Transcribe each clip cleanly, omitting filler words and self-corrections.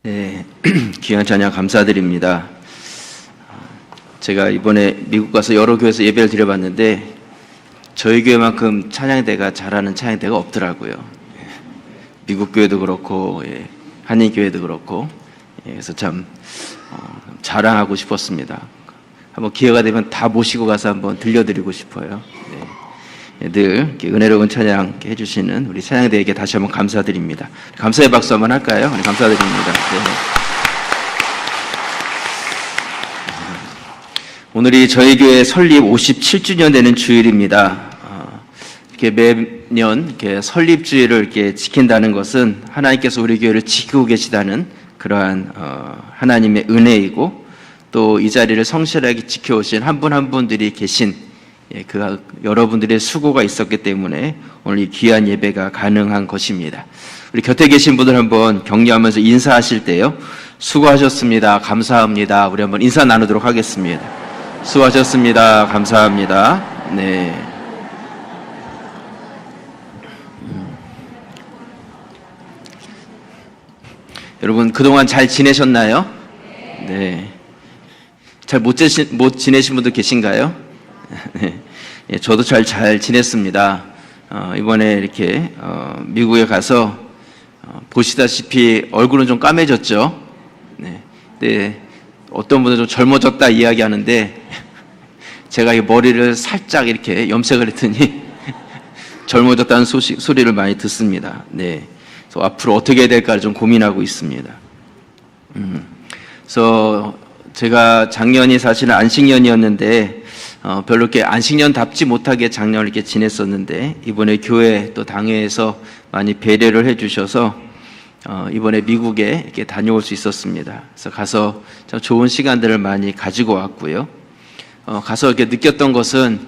네, 귀한 찬양 감사드립니다. 제가 이번에 미국 가서 여러 교회에서 예배를 드려봤는데 저희 교회만큼 찬양대가 잘하는 찬양대가 없더라고요. 미국 교회도 그렇고 한인 교회도 그렇고 그래서 참 자랑하고 싶었습니다. 한번 기회가 되면 다 모시고 가서 한번 들려드리고 싶어요. 늘 이렇게 은혜로운 찬양 해주시는 우리 찬양대에게 다시 한번 감사드립니다. 감사의 박수 한번 할까요? 네, 감사드립니다. 오늘이 저희 교회 설립 57주년 되는 주일입니다. 이렇게 매년 이렇게 설립주일을 이렇게 지킨다는 것은 하나님께서 우리 교회를 지키고 계시다는 그러한 하나님의 은혜이고, 또 이 자리를 성실하게 지켜오신 한 분 한 분들이 계신 그 여러분들의 수고가 있었기 때문에 오늘 이 귀한 예배가 가능한 것입니다. 우리 곁에 계신 분들 한번 격려하면서 인사하실 때요, 수고하셨습니다, 감사합니다, 우리 한번 인사 나누도록 하겠습니다. 수고하셨습니다, 감사합니다. 네. 여러분 그동안 잘 지내셨나요? 네. 잘 못 지내신 분도 계신가요? 네. 저도 잘 지냈습니다. 이번에 이렇게 미국에 가서 보시다시피 얼굴은 좀 까매졌죠. 네. 네. 어떤 분은 좀 젊어졌다 이야기하는데 제가 이 머리를 살짝 이렇게 염색을 했더니 젊어졌다는 소리를 많이 듣습니다. 네. 그래서 앞으로 어떻게 해야 될까 좀 고민하고 있습니다. 그래서 제가 작년이 사실은 안식년이었는데 별로 이렇게 안식년답지 못하게 작년을 이렇게 지냈었는데, 이번에 교회 또 당회에서 많이 배려를 해주셔서 이번에 미국에 이렇게 다녀올 수 있었습니다. 그래서 가서 참 좋은 시간들을 많이 가지고 왔고요. 가서 이렇게 느꼈던 것은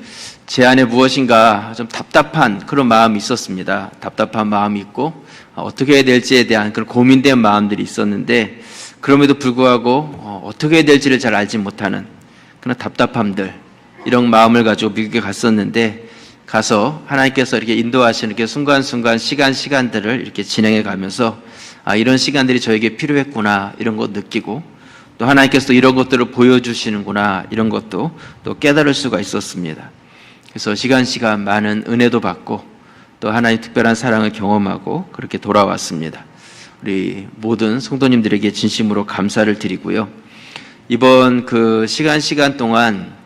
제 안에 무엇인가 좀 답답한 그런 마음이 있었습니다. 답답한 마음이 있고 어떻게 해야 될지에 대한 그런 고민된 마음들이 있었는데, 그럼에도 불구하고 어떻게 해야 될지를 잘 알지 못하는 그런 답답함들, 이런 마음을 가지고 미국에 갔었는데, 가서 하나님께서 이렇게 인도하시는 이렇게 순간순간 시간들을 이렇게 진행해 가면서 이런 시간들이 저에게 필요했구나, 이런 것 느끼고, 또 하나님께서 이런 것들을 보여주시는구나, 이런 것도 또 깨달을 수가 있었습니다. 그래서 시간 많은 은혜도 받고 또 하나님의 특별한 사랑을 경험하고 그렇게 돌아왔습니다. 우리 모든 성도님들에게 진심으로 감사를 드리고요. 이번 그 시간 동안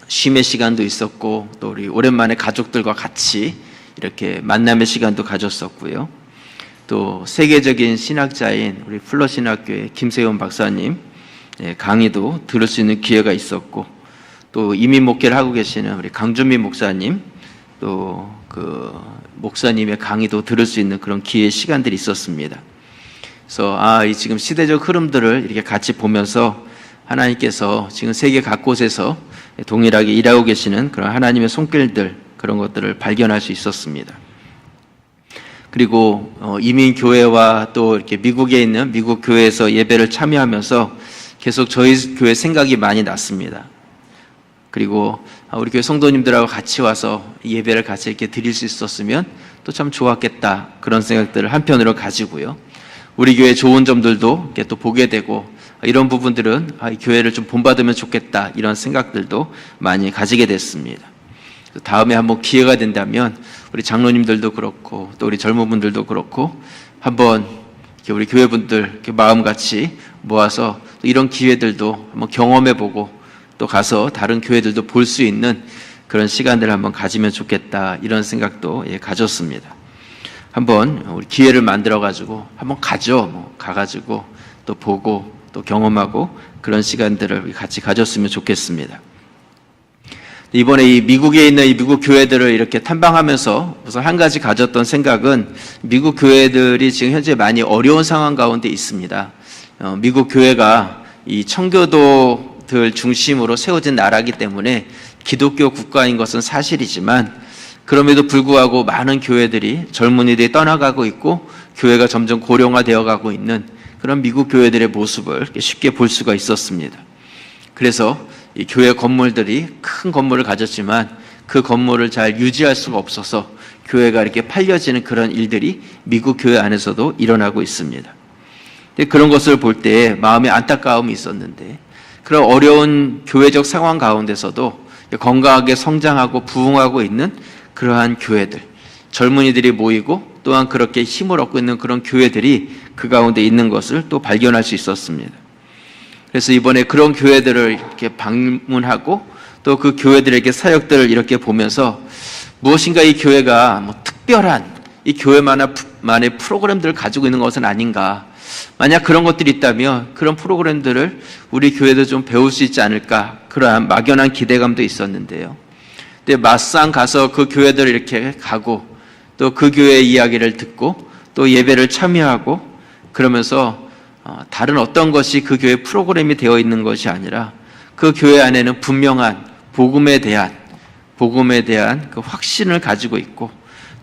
쉼의 시간도 있었고, 또 우리 오랜만에 가족들과 같이 이렇게 만남의 시간도 가졌었고요. 또 세계적인 신학자인 우리 플러신학교의 김세훈 박사님 강의도 들을 수 있는 기회가 있었고, 또 이민 목회를 하고 계시는 우리 강준민 목사님, 또 그 목사님의 강의도 들을 수 있는 그런 기회의 시간들이 있었습니다. 그래서 이 지금 시대적 흐름들을 이렇게 같이 보면서 하나님께서 지금 세계 각곳에서 동일하게 일하고 계시는 그런 하나님의 손길들, 그런 것들을 발견할 수 있었습니다. 그리고 이민 교회와 또 이렇게 미국에 있는 미국 교회에서 예배를 참여하면서 계속 저희 교회 생각이 많이 났습니다. 그리고 우리 교회 성도님들하고 같이 와서 예배를 같이 이렇게 드릴 수 있었으면 또 참 좋았겠다, 그런 생각들을 한편으로 가지고요. 우리 교회 좋은 점들도 이렇게 또 보게 되고, 이런 부분들은 이 교회를 좀 본받으면 좋겠다, 이런 생각들도 많이 가지게 됐습니다. 다음에 한번 기회가 된다면 우리 장로님들도 그렇고 또 우리 젊은 분들도 그렇고 한번 우리 교회분들 이렇게 마음같이 모아서 이런 기회들도 한번 경험해보고, 또 가서 다른 교회들도 볼 수 있는 그런 시간들을 한번 가지면 좋겠다, 이런 생각도 가졌습니다. 한번 우리 기회를 만들어가지고 한번 가가지고 또 보고 또 경험하고 그런 시간들을 같이 가졌으면 좋겠습니다. 이번에 이 미국에 있는 이 미국 교회들을 이렇게 탐방하면서 우선 한 가지 가졌던 생각은, 미국 교회들이 지금 현재 많이 어려운 상황 가운데 있습니다. 미국 교회가 이 청교도들 중심으로 세워진 나라이기 때문에 기독교 국가인 것은 사실이지만, 그럼에도 불구하고 많은 교회들이 젊은이들이 떠나가고 있고 교회가 점점 고령화되어 가고 있는 그런 미국 교회들의 모습을 쉽게 볼 수가 있었습니다. 그래서 이 교회 건물들이 큰 건물을 가졌지만 그 건물을 잘 유지할 수가 없어서 교회가 이렇게 팔려지는 그런 일들이 미국 교회 안에서도 일어나고 있습니다. 근데 그런 것을 볼 때 마음에 안타까움이 있었는데, 그런 어려운 교회적 상황 가운데서도 건강하게 성장하고 부흥하고 있는 그러한 교회들, 젊은이들이 모이고 또한 그렇게 힘을 얻고 있는 그런 교회들이 그 가운데 있는 것을 또 발견할 수 있었습니다. 그래서 이번에 그런 교회들을 이렇게 방문하고 또 그 교회들에게 사역들을 이렇게 보면서 무엇인가 이 교회가 뭐 특별한 이 교회만의 프로그램들을 가지고 있는 것은 아닌가. 만약 그런 것들이 있다면 그런 프로그램들을 우리 교회도 좀 배울 수 있지 않을까, 그러한 막연한 기대감도 있었는데요. 근데 막상 가서 그 교회들을 이렇게 가고 또 그 교회의 이야기를 듣고 또 예배를 참여하고 그러면서 다른 어떤 것이 그 교회 프로그램이 되어 있는 것이 아니라 그 교회 안에는 분명한 복음에 대한 그 확신을 가지고 있고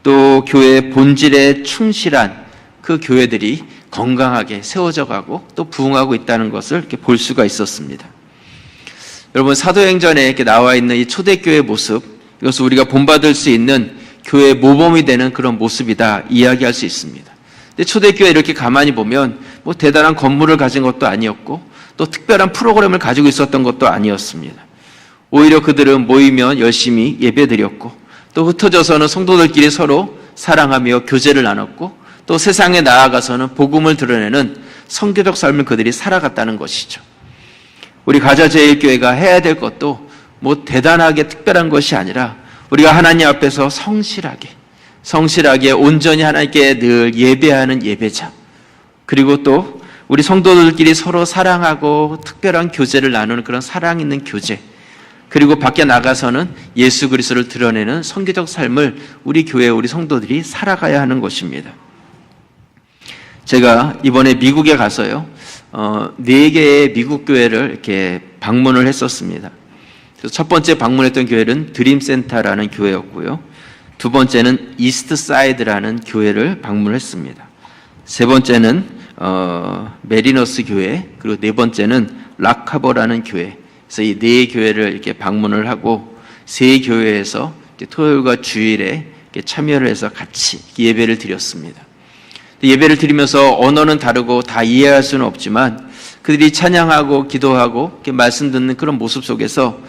또 교회의 본질에 충실한 그 교회들이 건강하게 세워져 가고 또 부흥하고 있다는 것을 이렇게 볼 수가 있었습니다. 여러분, 사도행전에 이렇게 나와 있는 이 초대교회의 모습, 이것을 우리가 본받을 수 있는 교회의 모범이 되는 그런 모습이다 이야기할 수 있습니다. 근데 초대교회 이렇게 가만히 보면 뭐 대단한 건물을 가진 것도 아니었고 또 특별한 프로그램을 가지고 있었던 것도 아니었습니다. 오히려 그들은 모이면 열심히 예배드렸고 또 흩어져서는 성도들끼리 서로 사랑하며 교제를 나눴고 또 세상에 나아가서는 복음을 드러내는 선교적 삶을 그들이 살아갔다는 것이죠. 우리 가자제일교회가 해야 될 것도 뭐 대단하게 특별한 것이 아니라 우리가 하나님 앞에서 성실하게 온전히 하나님께 늘 예배하는 예배자, 그리고 또 우리 성도들끼리 서로 사랑하고 특별한 교제를 나누는 그런 사랑 있는 교제, 그리고 밖에 나가서는 예수 그리스도를 드러내는 선교적 삶을 우리 교회, 우리 성도들이 살아가야 하는 것입니다. 제가 이번에 미국에 가서요, 4개의 미국 교회를 이렇게 방문을 했었습니다. 첫 번째 방문했던 교회는 드림센터라는 교회였고요. 두 번째는 이스트사이드라는 교회를 방문했습니다. 세 번째는 메리너스 교회, 그리고 네 번째는 락하버라는 교회. 그래서 이 4교회를 이렇게 방문을 하고 3교회에서 토요일과 주일에 참여를 해서 같이 예배를 드렸습니다. 예배를 드리면서 언어는 다르고 다 이해할 수는 없지만 그들이 찬양하고 기도하고 이렇게 말씀 듣는 그런 모습 속에서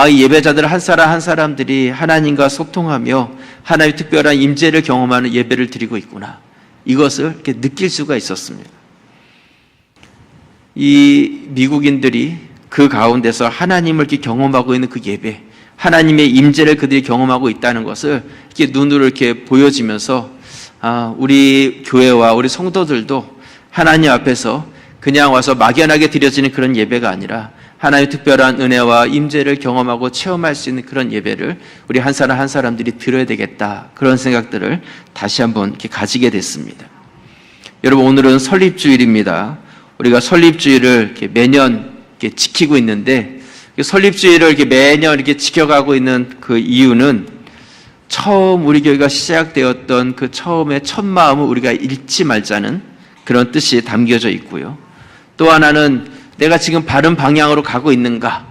이 예배자들 한 사람 한 사람들이 하나님과 소통하며 하나님의 특별한 임재를 경험하는 예배를 드리고 있구나, 이것을 이렇게 느낄 수가 있었습니다. 이 미국인들이 그 가운데서 하나님을 이렇게 경험하고 있는 그 예배, 하나님의 임재를 그들이 경험하고 있다는 것을 이렇게 눈으로 이렇게 보여지면서 우리 교회와 우리 성도들도 하나님 앞에서 그냥 와서 막연하게 드려지는 그런 예배가 아니라 하나님의 특별한 은혜와 임재를 경험하고 체험할 수 있는 그런 예배를 우리 한 사람 한 사람들이 드려야 되겠다, 그런 생각들을 다시 한번 이렇게 가지게 됐습니다. 여러분, 오늘은 설립주일입니다. 우리가 설립주일을 이렇게 매년 이렇게 지키고 있는데, 설립주일을 이렇게 매년 이렇게 지켜가고 있는 그 이유는 처음 우리 교회가 시작되었던 그 처음의 첫 마음을 우리가 잃지 말자는 그런 뜻이 담겨져 있고요. 또 하나는 내가 지금 바른 방향으로 가고 있는가,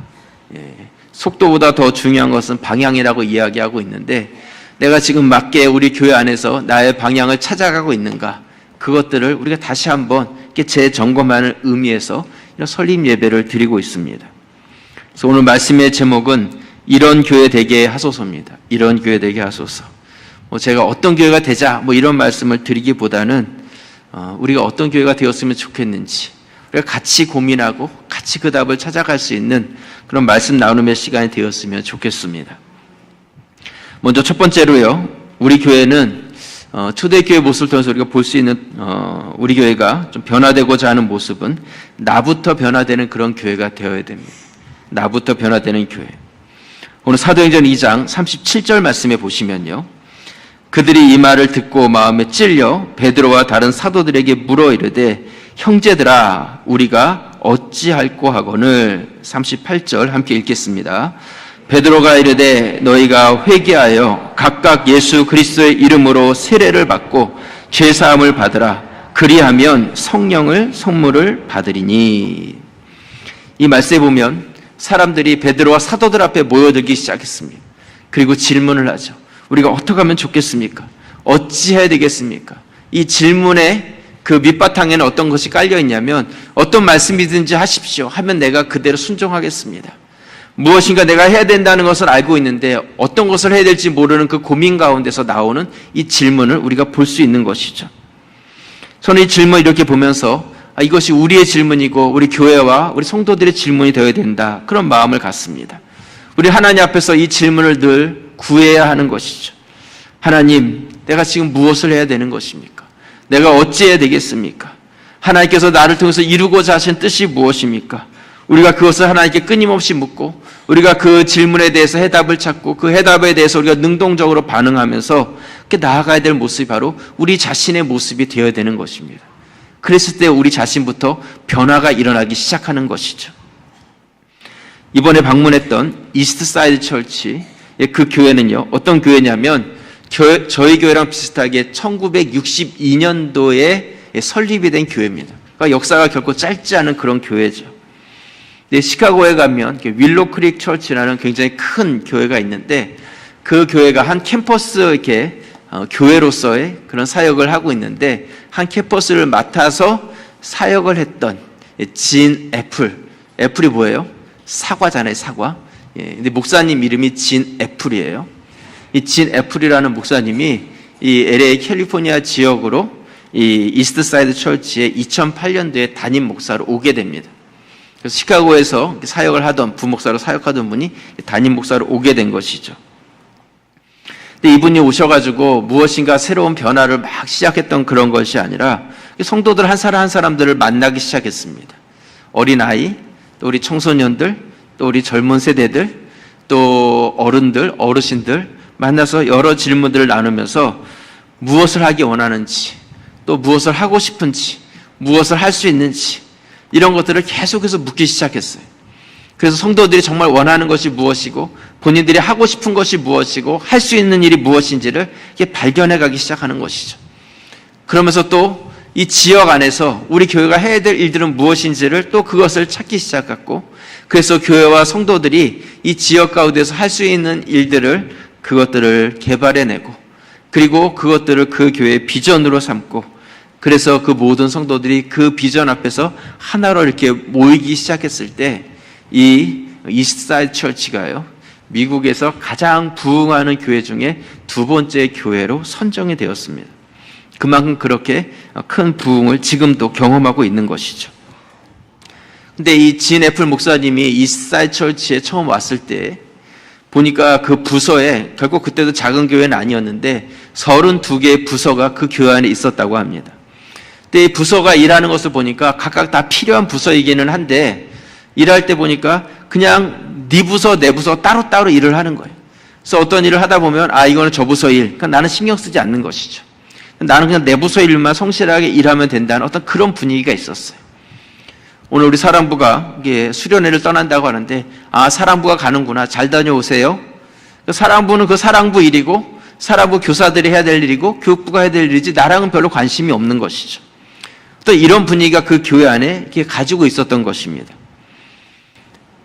속도보다 더 중요한 것은 방향이라고 이야기하고 있는데 내가 지금 맞게 우리 교회 안에서 나의 방향을 찾아가고 있는가, 그것들을 우리가 다시 한번 이렇게 재점검하는 의미에서 이런 설립 예배를 드리고 있습니다. 그래서 오늘 말씀의 제목은 이런 교회 되게 하소서입니다. 이런 교회 되게 하소서. 제가 어떤 교회가 되자 이런 말씀을 드리기보다는 우리가 어떤 교회가 되었으면 좋겠는지 우리가 같이 고민하고 같이 그 답을 찾아갈 수 있는 그런 말씀 나눔의 시간이 되었으면 좋겠습니다. 먼저 첫 번째로요, 우리 교회는 초대교회 모습을 통해서 우리가 볼 수 있는 우리 교회가 좀 변화되고자 하는 모습은 나부터 변화되는 그런 교회가 되어야 됩니다. 나부터 변화되는 교회. 오늘 사도행전 2장 37절 말씀에 보시면요, 그들이 이 말을 듣고 마음에 찔려 베드로와 다른 사도들에게 물어 이르되 형제들아 우리가 어찌할꼬 하거늘. 38절 함께 읽겠습니다. 베드로가 이르되 너희가 회개하여 각각 예수 그리스도의 이름으로 세례를 받고 죄사함을 받으라. 그리하면 성령을 선물을 받으리니. 이 말씀에 보면 사람들이 베드로와 사도들 앞에 모여들기 시작했습니다. 그리고 질문을 하죠. 우리가 어떻게 하면 좋겠습니까? 어찌 해야 되겠습니까? 이 질문에 그 밑바탕에는 어떤 것이 깔려 있냐면 어떤 말씀이든지 하십시오 하면 내가 그대로 순종하겠습니다. 무엇인가 내가 해야 된다는 것을 알고 있는데 어떤 것을 해야 될지 모르는 그 고민 가운데서 나오는 이 질문을 우리가 볼 수 있는 것이죠. 저는 이 질문을 이렇게 보면서 이것이 우리의 질문이고 우리 교회와 우리 성도들의 질문이 되어야 된다, 그런 마음을 갖습니다. 우리 하나님 앞에서 이 질문을 늘 구해야 하는 것이죠. 하나님, 내가 지금 무엇을 해야 되는 것입니까? 내가 어찌해야 되겠습니까? 하나님께서 나를 통해서 이루고자 하신 뜻이 무엇입니까? 우리가 그것을 하나님께 끊임없이 묻고 우리가 그 질문에 대해서 해답을 찾고 그 해답에 대해서 우리가 능동적으로 반응하면서 나아가야 될 모습이 바로 우리 자신의 모습이 되어야 되는 것입니다. 그랬을 때 우리 자신부터 변화가 일어나기 시작하는 것이죠. 이번에 방문했던 이스트사이드 철치, 그 교회는요, 어떤 교회냐면 저희 교회랑 비슷하게 1962년도에 설립이 된 교회입니다. 그러니까 역사가 결코 짧지 않은 그런 교회죠. 근데 시카고에 가면 윌로 크릭 철치라는 굉장히 큰 교회가 있는데 그 교회가 한 캠퍼스 이렇게 교회로서의 그런 사역을 하고 있는데 한 캠퍼스를 맡아서 사역을 했던 진 애플이 뭐예요? 사과잖아요, 사과. 근데 목사님 이름이 진 애플이에요. 이 진 애플이라는 목사님이 이 LA 캘리포니아 지역으로 이 이스트사이드 철치에 2008년도에 담임 목사로 오게 됩니다. 그래서 시카고에서 사역을 하던 부목사로 사역하던 분이 담임 목사로 오게 된 것이죠. 근데 이분이 오셔가지고 무엇인가 새로운 변화를 막 시작했던 그런 것이 아니라 성도들 한 사람 한 사람들을 만나기 시작했습니다. 어린아이, 또 우리 청소년들, 또 우리 젊은 세대들, 또 어른들, 어르신들 만나서 여러 질문들을 나누면서 무엇을 하기 원하는지, 또 무엇을 하고 싶은지, 무엇을 할 수 있는지 이런 것들을 계속해서 묻기 시작했어요. 그래서 성도들이 정말 원하는 것이 무엇이고 본인들이 하고 싶은 것이 무엇이고 할 수 있는 일이 무엇인지를 발견해 가기 시작하는 것이죠. 그러면서 또 이 지역 안에서 우리 교회가 해야 될 일들은 무엇인지를 또 그것을 찾기 시작했고, 그래서 교회와 성도들이 이 지역 가운데서 할 수 있는 일들을 그것들을 개발해내고 그리고 그것들을 그 교회의 비전으로 삼고, 그래서 그 모든 성도들이 그 비전 앞에서 하나로 이렇게 모이기 시작했을 때 이 이스트사이드 철치가요, 미국에서 가장 부흥하는 교회 중에 두 번째 교회로 선정이 되었습니다. 그만큼 그렇게 큰 부흥을 지금도 경험하고 있는 것이죠. 근데 이 진 애플 목사님이 이스트사이드 철치에 처음 왔을 때 보니까 그 부서에, 결국 그때도 작은 교회는 아니었는데 32개의 부서가 그 교회 안에 있었다고 합니다. 근데 이 부서가 일하는 것을 보니까 각각 다 필요한 부서이기는 한데 일할 때 보니까 그냥 네 부서 내 부서 따로따로 일을 하는 거예요. 그래서 어떤 일을 하다 보면 이거는 저 부서 일, 그러니까 나는 신경 쓰지 않는 것이죠. 나는 그냥 내 부서 일만 성실하게 일하면 된다는 어떤 그런 분위기가 있었어요. 오늘 우리 사랑부가 수련회를 떠난다고 하는데 사랑부가 가는구나, 잘 다녀오세요. 사랑부는 그 사랑부 일이고 사랑부 교사들이 해야 될 일이고 교육부가 해야 될 일이지 나랑은 별로 관심이 없는 것이죠. 또 이런 분위기가 그 교회 안에 이렇게 가지고 있었던 것입니다.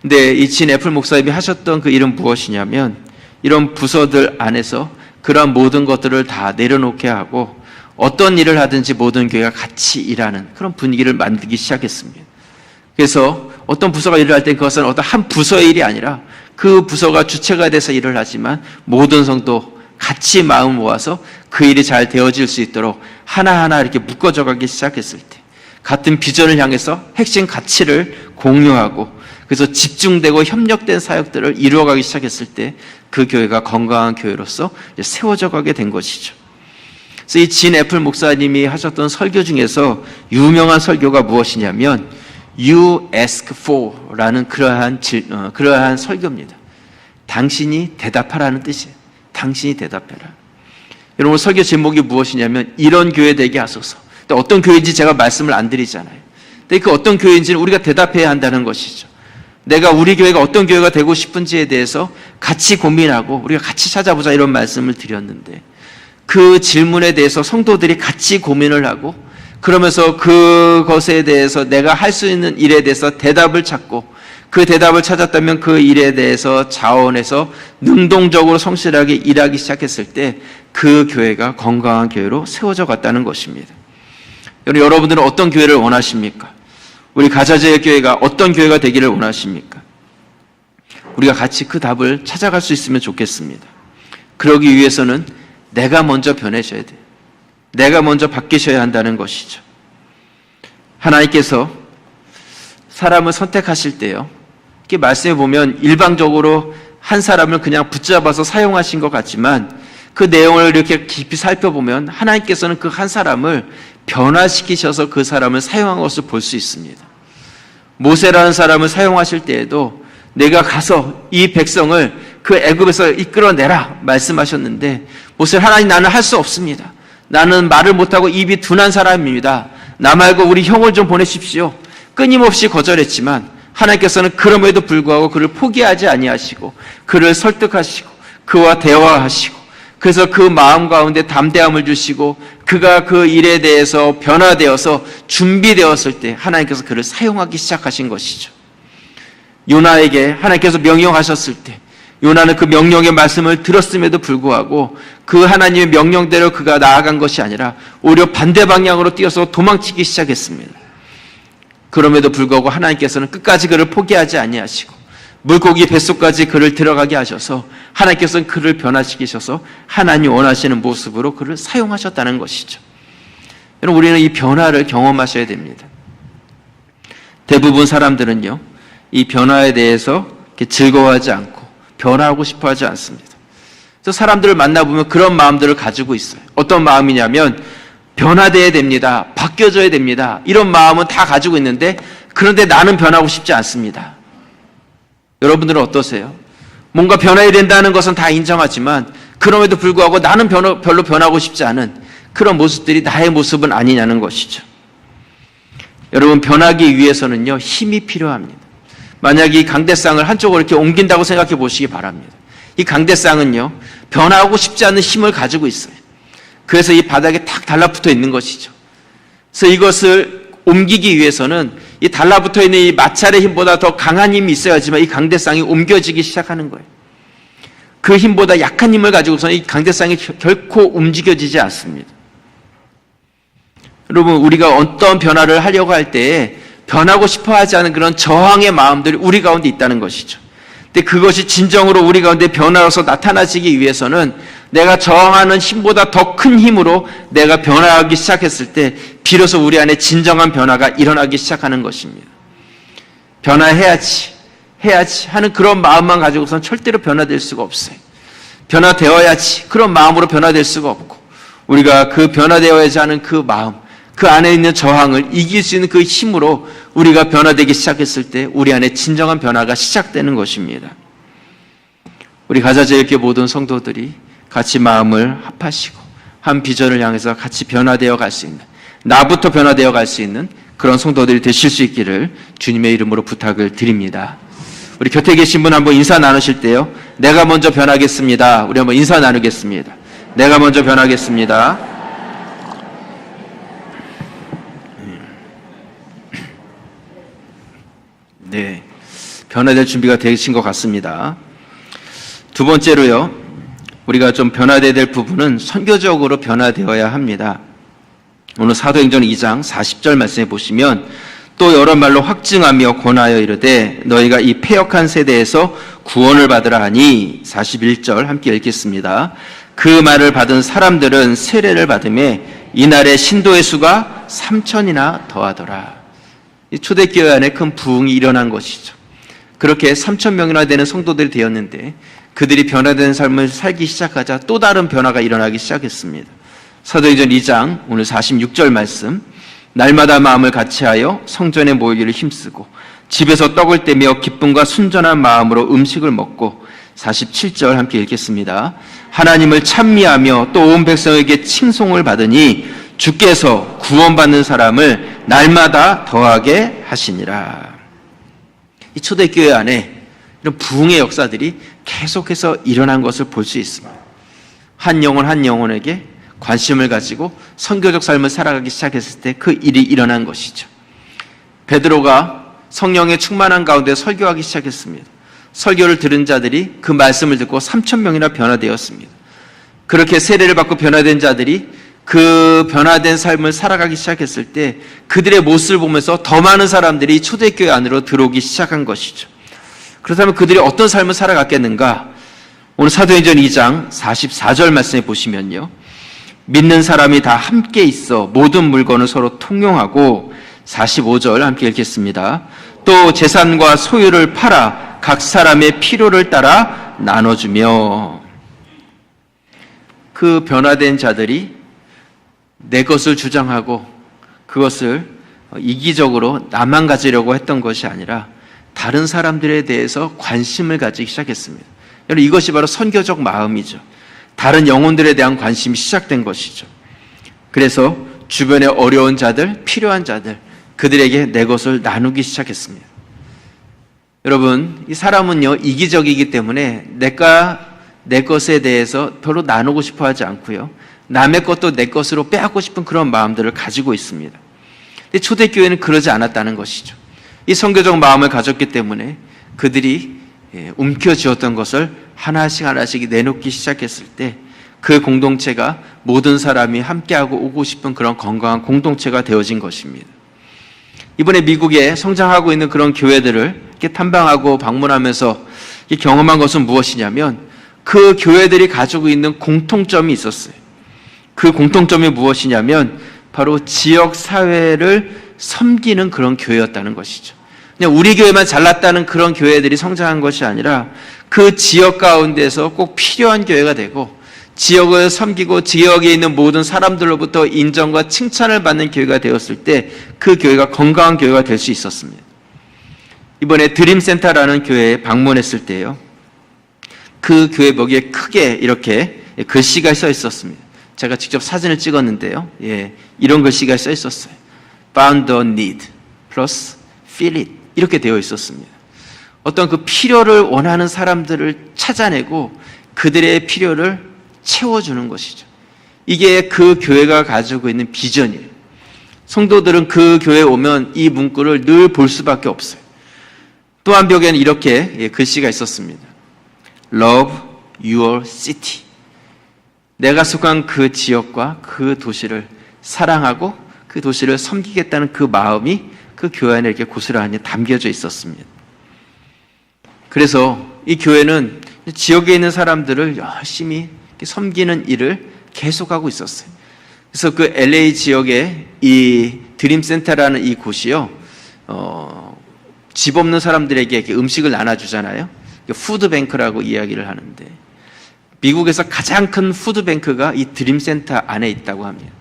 근데 이 진 애플 목사님이 하셨던 그 일은 무엇이냐면 이런 부서들 안에서 그러한 모든 것들을 다 내려놓게 하고 어떤 일을 하든지 모든 교회가 같이 일하는 그런 분위기를 만들기 시작했습니다. 그래서 어떤 부서가 일을 할 때 그것은 어떤 한 부서의 일이 아니라 그 부서가 주체가 돼서 일을 하지만 모든 성도 같이 마음 모아서 그 일이 잘 되어질 수 있도록 하나하나 이렇게 묶어져 가기 시작했을 때 같은 비전을 향해서 핵심 가치를 공유하고 그래서 집중되고 협력된 사역들을 이루어가기 시작했을 때 그 교회가 건강한 교회로서 세워져 가게 된 것이죠. 그래서 이 진 애플 목사님이 하셨던 설교 중에서 유명한 설교가 무엇이냐면 You ask for라는 그러한 설교입니다. 당신이 대답하라는 뜻이에요. 당신이 대답해라. 여러분, 설교 제목이 무엇이냐면 이런 교회 되게 하소서. 근데 어떤 교회인지 제가 말씀을 안 드리잖아요. 근데 그 어떤 교회인지는 우리가 대답해야 한다는 것이죠. 내가 우리 교회가 어떤 교회가 되고 싶은지에 대해서 같이 고민하고 우리가 같이 찾아보자 이런 말씀을 드렸는데 그 질문에 대해서 성도들이 같이 고민을 하고 그러면서 그것에 대해서 내가 할 수 있는 일에 대해서 대답을 찾고 그 대답을 찾았다면 그 일에 대해서 자원해서 능동적으로 성실하게 일하기 시작했을 때 그 교회가 건강한 교회로 세워져 갔다는 것입니다. 여러분들은 어떤 교회를 원하십니까? 우리 가자제일 교회가 어떤 교회가 되기를 원하십니까? 우리가 같이 그 답을 찾아갈 수 있으면 좋겠습니다. 그러기 위해서는 내가 먼저 변해져야 돼요. 내가 먼저 바뀌셔야 한다는 것이죠. 하나님께서 사람을 선택하실 때요, 이렇게 말씀해 보면 일방적으로 한 사람을 그냥 붙잡아서 사용하신 것 같지만 그 내용을 이렇게 깊이 살펴보면 하나님께서는 그 한 사람을 변화시키셔서 그 사람을 사용한 것을 볼 수 있습니다. 모세라는 사람을 사용하실 때에도 내가 가서 이 백성을 그 애굽에서 이끌어내라 말씀하셨는데, 모세, 하나님, 나는 할 수 없습니다. 나는 말을 못하고 입이 둔한 사람입니다. 나 말고 우리 형을 좀 보내십시오. 끊임없이 거절했지만 하나님께서는 그럼에도 불구하고 그를 포기하지 아니하시고 그를 설득하시고 그와 대화하시고, 그래서 그 마음 가운데 담대함을 주시고 그가 그 일에 대해서 변화되어서 준비되었을 때 하나님께서 그를 사용하기 시작하신 것이죠. 요나에게 하나님께서 명령하셨을 때 요나는 그 명령의 말씀을 들었음에도 불구하고 그 하나님의 명령대로 그가 나아간 것이 아니라 오히려 반대 방향으로 뛰어서 도망치기 시작했습니다. 그럼에도 불구하고 하나님께서는 끝까지 그를 포기하지 아니하시고 물고기 뱃속까지 그를 들어가게 하셔서 하나님께서는 그를 변화시키셔서 하나님 원하시는 모습으로 그를 사용하셨다는 것이죠. 여러분, 우리는 이 변화를 경험하셔야 됩니다. 대부분 사람들은요, 이 변화에 대해서 이렇게 즐거워하지 않고 변화하고 싶어 하지 않습니다. 그래서 사람들을 만나보면 그런 마음들을 가지고 있어요. 어떤 마음이냐면 변화되어야 됩니다. 바뀌어져야 됩니다. 이런 마음은 다 가지고 있는데, 그런데 나는 변하고 싶지 않습니다. 여러분들은 어떠세요? 뭔가 변해야 된다는 것은 다 인정하지만 그럼에도 불구하고 나는 별로 변하고 싶지 않은 그런 모습들이 나의 모습은 아니냐는 것이죠. 여러분, 변하기 위해서는요, 힘이 필요합니다. 만약 이 강대상을 한쪽으로 이렇게 옮긴다고 생각해 보시기 바랍니다. 이 강대상은요, 변하고 싶지 않은 힘을 가지고 있어요. 그래서 이 바닥에 탁 달라붙어 있는 것이죠. 그래서 이것을 옮기기 위해서는 이 달라붙어 있는 이 마찰의 힘보다 더 강한 힘이 있어야지만 이 강대상이 옮겨지기 시작하는 거예요. 그 힘보다 약한 힘을 가지고서는 이 강대상이 결코 움직여지지 않습니다. 여러분, 우리가 어떤 변화를 하려고 할 때에 변하고 싶어 하지 않은 그런 저항의 마음들이 우리 가운데 있다는 것이죠. 근데 그것이 진정으로 우리 가운데 변화로서 나타나지기 위해서는 내가 저항하는 힘보다 더 큰 힘으로 내가 변화하기 시작했을 때 비로소 우리 안에 진정한 변화가 일어나기 시작하는 것입니다. 변화해야지 하는 그런 마음만 가지고서는 절대로 변화될 수가 없어요. 변화되어야지 그런 마음으로 변화될 수가 없고, 우리가 그 변화되어야지 하는 그 마음, 그 안에 있는 저항을 이길 수 있는 그 힘으로 우리가 변화되기 시작했을 때 우리 안에 진정한 변화가 시작되는 것입니다. 우리 가자제일교회 모든 성도들이 같이 마음을 합하시고 한 비전을 향해서 같이 변화되어 갈 수 있는, 나부터 변화되어 갈 수 있는 그런 성도들이 되실 수 있기를 주님의 이름으로 부탁을 드립니다. 우리 곁에 계신 분 한번 인사 나누실 때요, 내가 먼저 변하겠습니다. 우리 한번 인사 나누겠습니다. 내가 먼저 변하겠습니다. 네, 변화될 준비가 되신 것 같습니다. 두 번째로요, 우리가 좀 변화되어야 될 부분은 선교적으로 변화되어야 합니다. 오늘 사도행전 2장 40절 말씀해 보시면, 또 여러 말로 확증하며 권하여 이르되 너희가 이 패역한 세대에서 구원을 받으라 하니, 41절 함께 읽겠습니다. 그 말을 받은 사람들은 세례를 받음에 이날의 신도의 수가 3,000이나 더하더라. 이 초대교회 안에 큰 부흥이 일어난 것이죠. 그렇게 3,000명이나 되는 성도들이 되었는데 그들이 변화된 삶을 살기 시작하자 또 다른 변화가 일어나기 시작했습니다. 사도행전 2장 오늘 46절 말씀, 날마다 마음을 같이하여 성전에 모이기를 힘쓰고 집에서 떡을 떼며 기쁨과 순전한 마음으로 음식을 먹고, 47절 함께 읽겠습니다. 하나님을 찬미하며 또 온 백성에게 칭송을 받으니 주께서 구원받는 사람을 날마다 더하게 하시니라. 이 초대교회 안에 이런 부흥의 역사들이 계속해서 일어난 것을 볼 수 있습니다. 한 영혼 한 영혼에게 관심을 가지고 선교적 삶을 살아가기 시작했을 때 그 일이 일어난 것이죠. 베드로가 성령의 충만한 가운데 설교하기 시작했습니다. 설교를 들은 자들이 그 말씀을 듣고 3,000명이나 변화되었습니다. 그렇게 세례를 받고 변화된 자들이 그 변화된 삶을 살아가기 시작했을 때 그들의 모습을 보면서 더 많은 사람들이 초대교회 안으로 들어오기 시작한 것이죠. 그렇다면 그들이 어떤 삶을 살아갔겠는가? 오늘 사도행전 2장 44절 말씀에 보시면요, 믿는 사람이 다 함께 있어 모든 물건을 서로 통용하고, 45절 함께 읽겠습니다. 또 재산과 소유를 팔아 각 사람의 필요를 따라 나눠주며. 그 변화된 자들이 내 것을 주장하고 그것을 이기적으로 나만 가지려고 했던 것이 아니라 다른 사람들에 대해서 관심을 가지기 시작했습니다. 여러분, 이것이 바로 선교적 마음이죠. 다른 영혼들에 대한 관심이 시작된 것이죠. 그래서 주변에 어려운 자들, 필요한 자들, 그들에게 내 것을 나누기 시작했습니다. 여러분, 이 사람은요, 이기적이기 때문에 내 것에 대해서 별로 나누고 싶어 하지 않고요, 남의 것도 내 것으로 빼앗고 싶은 그런 마음들을 가지고 있습니다. 근데 초대교회는 그러지 않았다는 것이죠. 이 선교적 마음을 가졌기 때문에 그들이 움켜쥐었던 것을 하나씩 하나씩 내놓기 시작했을 때 그 공동체가 모든 사람이 함께하고 오고 싶은 그런 건강한 공동체가 되어진 것입니다. 이번에 미국에 성장하고 있는 그런 교회들을 이렇게 탐방하고 방문하면서 경험한 것은 무엇이냐면, 그 교회들이 가지고 있는 공통점이 있었어요. 그 공통점이 무엇이냐면 바로 지역 사회를 섬기는 그런 교회였다는 것이죠. 그냥 우리 교회만 잘났다는 그런 교회들이 성장한 것이 아니라 그 지역 가운데서 꼭 필요한 교회가 되고, 지역을 섬기고 지역에 있는 모든 사람들로부터 인정과 칭찬을 받는 교회가 되었을 때 그 교회가 건강한 교회가 될 수 있었습니다. 이번에 드림센터라는 교회에 방문했을 때요, 그 교회 벽에 크게 이렇게 글씨가 써 있었습니다. 제가 직접 사진을 찍었는데요, 이런 글씨가 써 있었어요. Found a need plus fill it, 이렇게 되어 있었습니다. 어떤 그 필요를 원하는 사람들을 찾아내고 그들의 필요를 채워주는 것이죠. 이게 그 교회가 가지고 있는 비전이에요. 성도들은 그 교회에 오면 이 문구를 늘 볼 수밖에 없어요. 또 한 벽에는 이렇게 글씨가 있었습니다. Love your city. 내가 속한 그 지역과 그 도시를 사랑하고 그 도시를 섬기겠다는 그 마음이 그 교회 안에 이렇게 고스란히 담겨져 있었습니다. 그래서 이 교회는 지역에 있는 사람들을 열심히 섬기는 일을 계속하고 있었어요. 그래서 그 LA 지역에 이 드림센터라는 이 곳이요, 집 없는 사람들에게 이렇게 음식을 나눠주잖아요. 푸드뱅크라고 이야기를 하는데, 미국에서 가장 큰 푸드뱅크가 이 드림센터 안에 있다고 합니다.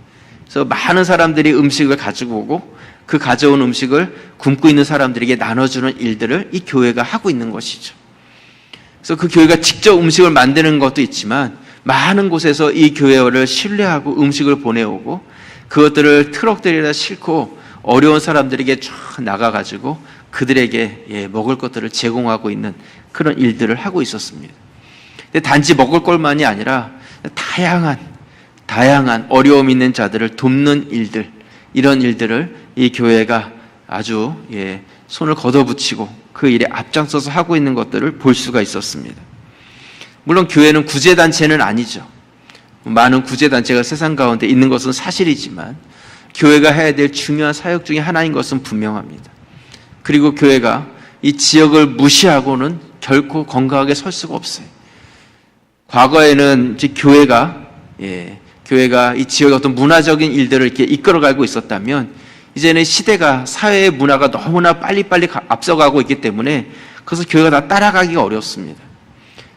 그래서 많은 사람들이 음식을 가지고 오고 그 가져온 음식을 굶고 있는 사람들에게 나눠주는 일들을 이 교회가 하고 있는 것이죠. 그래서 그 교회가 직접 음식을 만드는 것도 있지만 많은 곳에서 이 교회를 신뢰하고 음식을 보내오고 그것들을 트럭들에다 싣고 어려운 사람들에게 쫙 나가가지고 그들에게 먹을 것들을 제공하고 있는 그런 일들을 하고 있었습니다. 근데 단지 먹을 것만이 아니라 다양한 어려움 있는 자들을 돕는 일들, 이런 일들을 이 교회가 아주 손을 걷어붙이고 그 일에 앞장서서 하고 있는 것들을 볼 수가 있었습니다. 물론 교회는 구제단체는 아니죠. 많은 구제단체가 세상 가운데 있는 것은 사실이지만 교회가 해야 될 중요한 사역 중에 하나인 것은 분명합니다. 그리고 교회가 이 지역을 무시하고는 결코 건강하게 설 수가 없어요. 과거에는 이제 교회가 이 지역의 어떤 문화적인 일들을 이렇게 이끌어가고 있었다면, 이제는 시대가, 사회의 문화가 너무나 빨리빨리 앞서가고 있기 때문에 그래서 교회가 다 따라가기가 어렵습니다.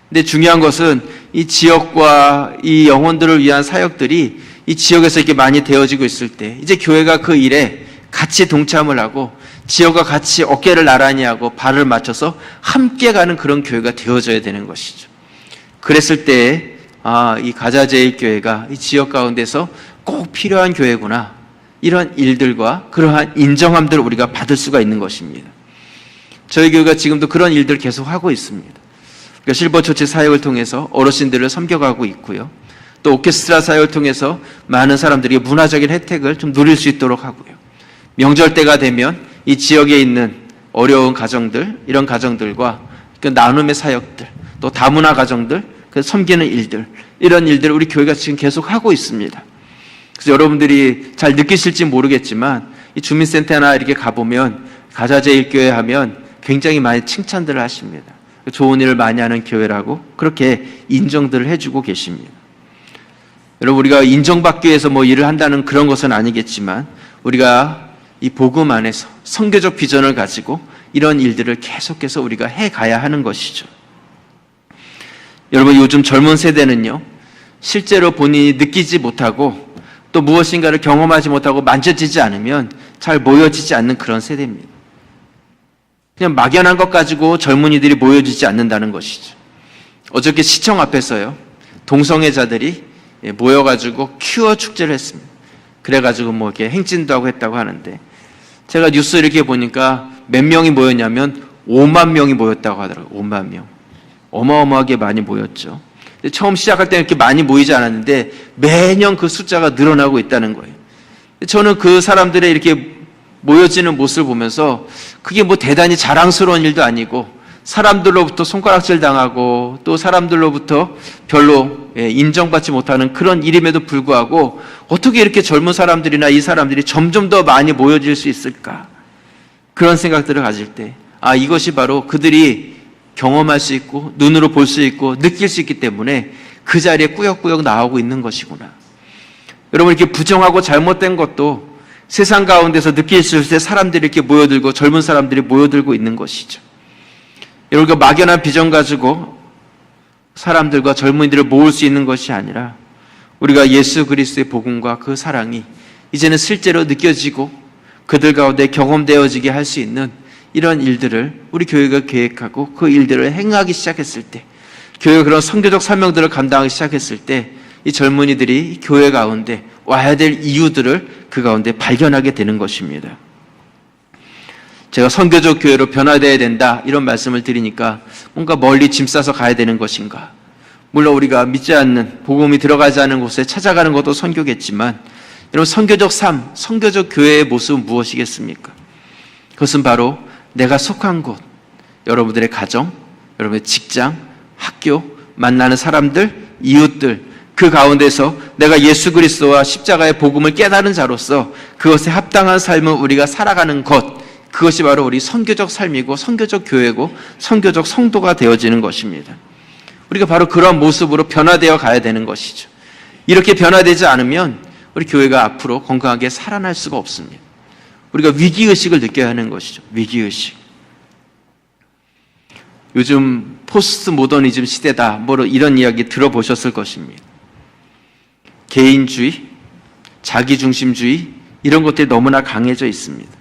근데 중요한 것은 이 지역과 이 영혼들을 위한 사역들이 이 지역에서 이렇게 많이 되어지고 있을 때 이제 교회가 그 일에 같이 동참을 하고 지역과 같이 어깨를 나란히 하고 발을 맞춰서 함께 가는 그런 교회가 되어져야 되는 것이죠. 그랬을 때 이 가자제일교회가 이 지역 가운데서 꼭 필요한 교회구나, 이런 일들과 그러한 인정함들을 우리가 받을 수가 있는 것입니다. 저희 교회가 지금도 그런 일들을 계속 하고 있습니다. 실버처치 사역을 통해서 어르신들을 섬겨가고 있고요. 또 오케스트라 사역을 통해서 많은 사람들이 문화적인 혜택을 좀 누릴 수 있도록 하고요. 명절 때가 되면 이 지역에 있는 어려운 가정들, 이런 가정들과 그 나눔의 사역들, 또 다문화 가정들, 그 섬기는 일들, 이런 일들을 우리 교회가 지금 계속 하고 있습니다. 그래서 여러분들이 잘 느끼실지 모르겠지만 이 주민센터나 이렇게 가보면 가자제일교회 하면 굉장히 많이 칭찬들을 하십니다. 좋은 일을 많이 하는 교회라고 그렇게 인정들을 해주고 계십니다. 여러분, 우리가 인정받기 위해서 뭐 일을 한다는 그런 것은 아니겠지만 우리가 이 복음 안에서 선교적 비전을 가지고 이런 일들을 계속해서 우리가 해가야 하는 것이죠. 여러분, 요즘 젊은 세대는요, 실제로 본인이 느끼지 못하고 또 무엇인가를 경험하지 못하고 만져지지 않으면 잘 모여지지 않는 그런 세대입니다. 그냥 막연한 것 가지고 젊은이들이 모여지지 않는다는 것이죠. 어저께 시청 앞에서요, 동성애자들이 모여가지고 큐어 축제를 했습니다. 그래가지고 뭐 이렇게 행진도 하고 했다고 하는데, 제가 뉴스 이렇게 보니까 몇 명이 모였냐면 5만 명이 모였다고 하더라고요. 5만 명. 어마어마하게 많이 모였죠. 근데 처음 시작할 때는 이렇게 많이 모이지 않았는데 매년 그 숫자가 늘어나고 있다는 거예요. 저는 그 사람들의 이렇게 모여지는 모습을 보면서 그게 뭐 대단히 자랑스러운 일도 아니고 사람들로부터 손가락질 당하고 또 사람들로부터 별로 인정받지 못하는 그런 일임에도 불구하고 어떻게 이렇게 젊은 사람들이나 이 사람들이 점점 더 많이 모여질 수 있을까? 그런 생각들을 가질 때, 아, 이것이 바로 그들이 경험할 수 있고 눈으로 볼 수 있고 느낄 수 있기 때문에 그 자리에 꾸역꾸역 나오고 있는 것이구나. 여러분, 이렇게 부정하고 잘못된 것도 세상 가운데서 느낄 수 있을 때 사람들이 이렇게 모여들고 젊은 사람들이 모여들고 있는 것이죠. 여러분, 막연한 비전 가지고 사람들과 젊은이들을 모을 수 있는 것이 아니라 우리가 예수 그리스도의 복음과 그 사랑이 이제는 실제로 느껴지고 그들 가운데 경험되어지게 할 수 있는 이런 일들을 우리 교회가 계획하고 그 일들을 행하기 시작했을 때, 교회가 그런 선교적 사명들을 감당하기 시작했을 때 이 젊은이들이 교회 가운데 와야 될 이유들을 그 가운데 발견하게 되는 것입니다. 제가 선교적 교회로 변화되어야 된다 이런 말씀을 드리니까 뭔가 멀리 짐 싸서 가야 되는 것인가? 물론 우리가 믿지 않는, 복음이 들어가지 않은 곳에 찾아가는 것도 선교겠지만, 여러분, 선교적 삶, 선교적 교회의 모습은 무엇이겠습니까? 그것은 바로 내가 속한 곳, 여러분들의 가정, 여러분의 직장, 학교, 만나는 사람들, 이웃들, 그 가운데서 내가 예수 그리스도와 십자가의 복음을 깨달은 자로서 그것에 합당한 삶을 우리가 살아가는 것, 그것이 바로 우리 선교적 삶이고 선교적 교회고 선교적 성도가 되어지는 것입니다. 우리가 바로 그런 모습으로 변화되어 가야 되는 것이죠. 이렇게 변화되지 않으면 우리 교회가 앞으로 건강하게 살아날 수가 없습니다. 우리가 위기의식을 느껴야 하는 것이죠. 위기의식. 요즘 포스트 모더니즘 시대다, 뭐로 이런 이야기 들어보셨을 것입니다. 개인주의, 자기중심주의, 이런 것들이 너무나 강해져 있습니다.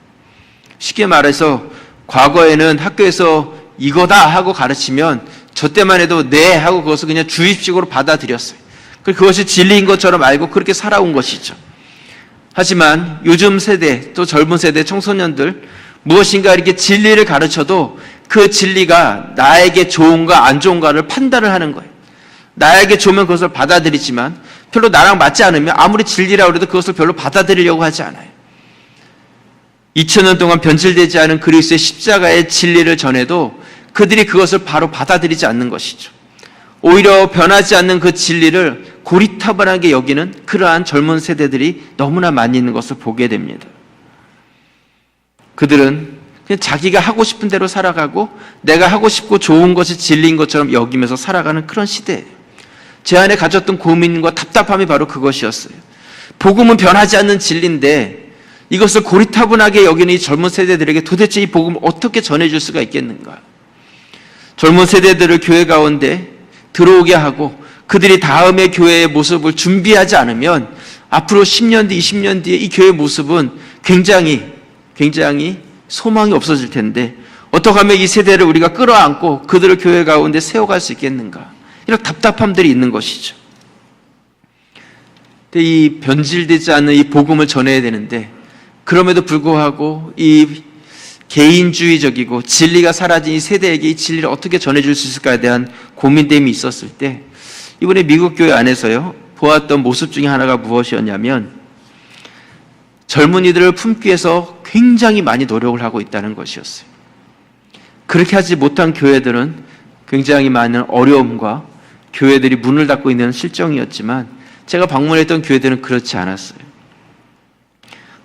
쉽게 말해서 과거에는 학교에서 이거다 하고 가르치면 저 때만 해도 네 하고 그것을 그냥 주입식으로 받아들였어요. 그것이 진리인 것처럼 알고 그렇게 살아온 것이죠. 하지만 요즘 세대, 또 젊은 세대 청소년들, 무엇인가 이렇게 진리를 가르쳐도 그 진리가 나에게 좋은가 안 좋은가를 판단을 하는 거예요. 나에게 좋으면 그것을 받아들이지만 별로 나랑 맞지 않으면 아무리 진리라고 해도 그것을 별로 받아들이려고 하지 않아요. 2000년 동안 변질되지 않은 그리스도의 십자가의 진리를 전해도 그들이 그것을 바로 받아들이지 않는 것이죠. 오히려 변하지 않는 그 진리를 고리타분하게 여기는 그러한 젊은 세대들이 너무나 많이 있는 것을 보게 됩니다. 그들은 그냥 자기가 하고 싶은 대로 살아가고 내가 하고 싶고 좋은 것이 진리인 것처럼 여기면서 살아가는 그런 시대예요. 제 안에 가졌던 고민과 답답함이 바로 그것이었어요. 복음은 변하지 않는 진리인데 이것을 고리타분하게 여기는 이 젊은 세대들에게 도대체 이 복음을 어떻게 전해줄 수가 있겠는가? 젊은 세대들을 교회 가운데 들어오게 하고 그들이 다음의 교회의 모습을 준비하지 않으면 앞으로 10년 뒤, 20년 뒤에 이 교회의 모습은 굉장히 소망이 없어질 텐데 어떻게 하면 이 세대를 우리가 끌어안고 그들을 교회 가운데 세워갈 수 있겠는가? 이런 답답함들이 있는 것이죠. 근데 이 변질되지 않는 이 복음을 전해야 되는데 그럼에도 불구하고 이 개인주의적이고 진리가 사라진 이 세대에게 이 진리를 어떻게 전해줄 수 있을까에 대한 고민됨이 있었을 때 이번에 미국 교회 안에서요 보았던 모습 중에 하나가 무엇이었냐면 젊은이들을 품기 위해서 굉장히 많이 노력을 하고 있다는 것이었어요. 그렇게 하지 못한 교회들은 굉장히 많은 어려움과 교회들이 문을 닫고 있는 실정이었지만 제가 방문했던 교회들은 그렇지 않았어요.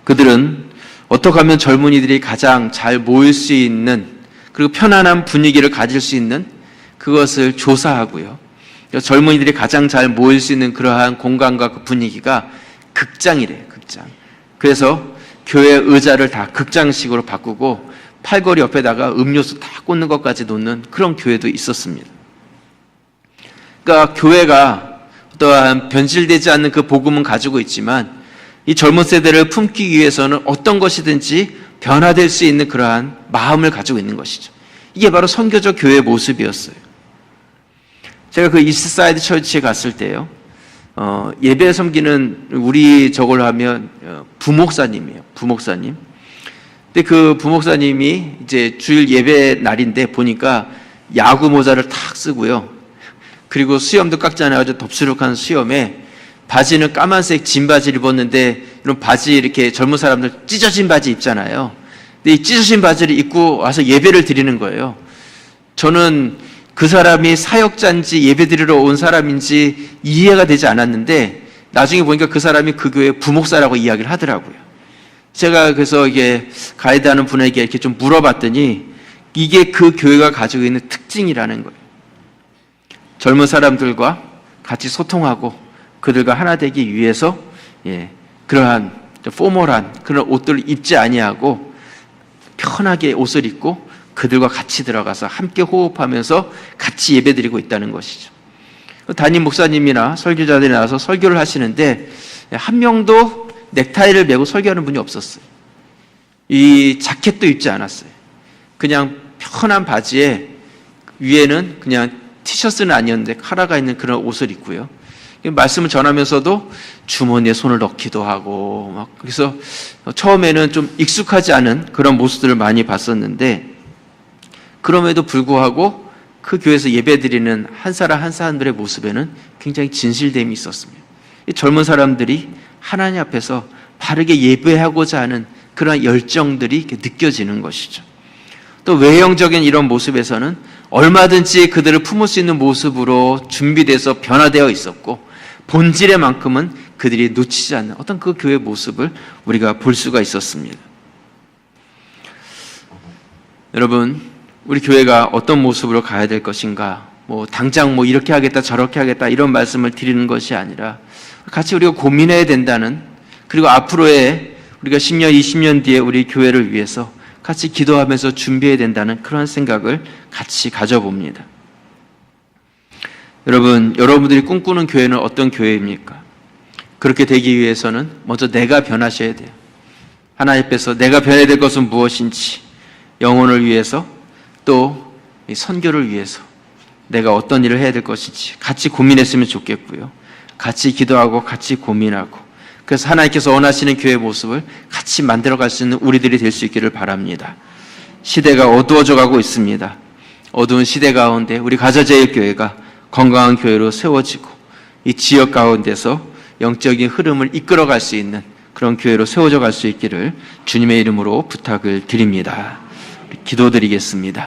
그들은 어떻게 하면 젊은이들이 가장 잘 모일 수 있는, 그리고 편안한 분위기를 가질 수 있는 그것을 조사하고요. 젊은이들이 가장 잘 모일 수 있는 그러한 공간과 그 분위기가 극장이래요, 극장. 그래서 교회 의자를 다 극장식으로 바꾸고 팔걸이 옆에다가 음료수 다 꽂는 것까지 놓는 그런 교회도 있었습니다. 그러니까 교회가 어떠한 변질되지 않는 그 복음은 가지고 있지만 이 젊은 세대를 품기 위해서는 어떤 것이든지 변화될 수 있는 그러한 마음을 가지고 있는 것이죠. 이게 바로 선교적 교회의 모습이었어요. 제가 그 이스트사이드 처치에 갔을 때요, 예배 섬기는 우리 저걸 하면 부목사님이에요. 부목사님. 근데 그 부목사님이 이제 주일 예배 날인데 보니까 야구 모자를 탁 쓰고요. 그리고 수염도 깎지 않아가지고 덥수룩한 수염에 바지는 까만색 진 바지를 입었는데 이런 바지 이렇게 젊은 사람들 찢어진 바지 입잖아요. 근데 이 찢어진 바지를 입고 와서 예배를 드리는 거예요. 저는 그 사람이 사역자인지 예배 드리러 온 사람인지 이해가 되지 않았는데 나중에 보니까 그 사람이 그 교회 부목사라고 이야기를 하더라고요. 제가 그래서 이게 가이드하는 분에게 이렇게 좀 물어봤더니 이게 그 교회가 가지고 있는 특징이라는 거예요. 젊은 사람들과 같이 소통하고 그들과 하나 되기 위해서 그러한 포멀한 그런 옷들을 입지 아니하고 편하게 옷을 입고 그들과 같이 들어가서 함께 호흡하면서 같이 예배드리고 있다는 것이죠. 담임 목사님이나 설교자들이 나와서 설교를 하시는데 한 명도 넥타이를 메고 설교하는 분이 없었어요. 이 자켓도 입지 않았어요. 그냥 편한 바지에 위에는 그냥 티셔츠는 아니었는데 카라가 있는 그런 옷을 입고요. 말씀을 전하면서도 주머니에 손을 넣기도 하고 막 그래서 처음에는 좀 익숙하지 않은 그런 모습들을 많이 봤었는데 그럼에도 불구하고 그 교회에서 예배드리는 한 사람 한 사람들의 모습에는 굉장히 진실됨이 있었습니다. 이 젊은 사람들이 하나님 앞에서 바르게 예배하고자 하는 그런 열정들이 이렇게 느껴지는 것이죠. 또 외형적인 이런 모습에서는 얼마든지 그들을 품을 수 있는 모습으로 준비돼서 변화되어 있었고 본질의 만큼은 그들이 놓치지 않는 어떤 그 교회의 모습을 우리가 볼 수가 있었습니다. 여러분, 우리 교회가 어떤 모습으로 가야 될 것인가, 당장 이렇게 하겠다 저렇게 하겠다 이런 말씀을 드리는 것이 아니라 같이 우리가 고민해야 된다는, 그리고 앞으로의 우리가 10년 20년 뒤에 우리 교회를 위해서 같이 기도하면서 준비해야 된다는 그런 생각을 같이 가져봅니다. 여러분, 여러분들이 꿈꾸는 교회는 어떤 교회입니까? 그렇게 되기 위해서는 먼저 내가 변하셔야 돼요. 하나님 앞에서 내가 변해야 될 것은 무엇인지, 영혼을 위해서 또 선교를 위해서 내가 어떤 일을 해야 될 것인지 같이 고민했으면 좋겠고요. 같이 기도하고 같이 고민하고, 그래서 하나님께서 원하시는 교회의 모습을 같이 만들어갈 수 있는 우리들이 될 수 있기를 바랍니다. 시대가 어두워져 가고 있습니다. 어두운 시대 가운데 우리 가자제일교회가 건강한 교회로 세워지고 이 지역 가운데서 영적인 흐름을 이끌어갈 수 있는 그런 교회로 세워져 갈 수 있기를 주님의 이름으로 부탁을 드립니다. 기도드리겠습니다.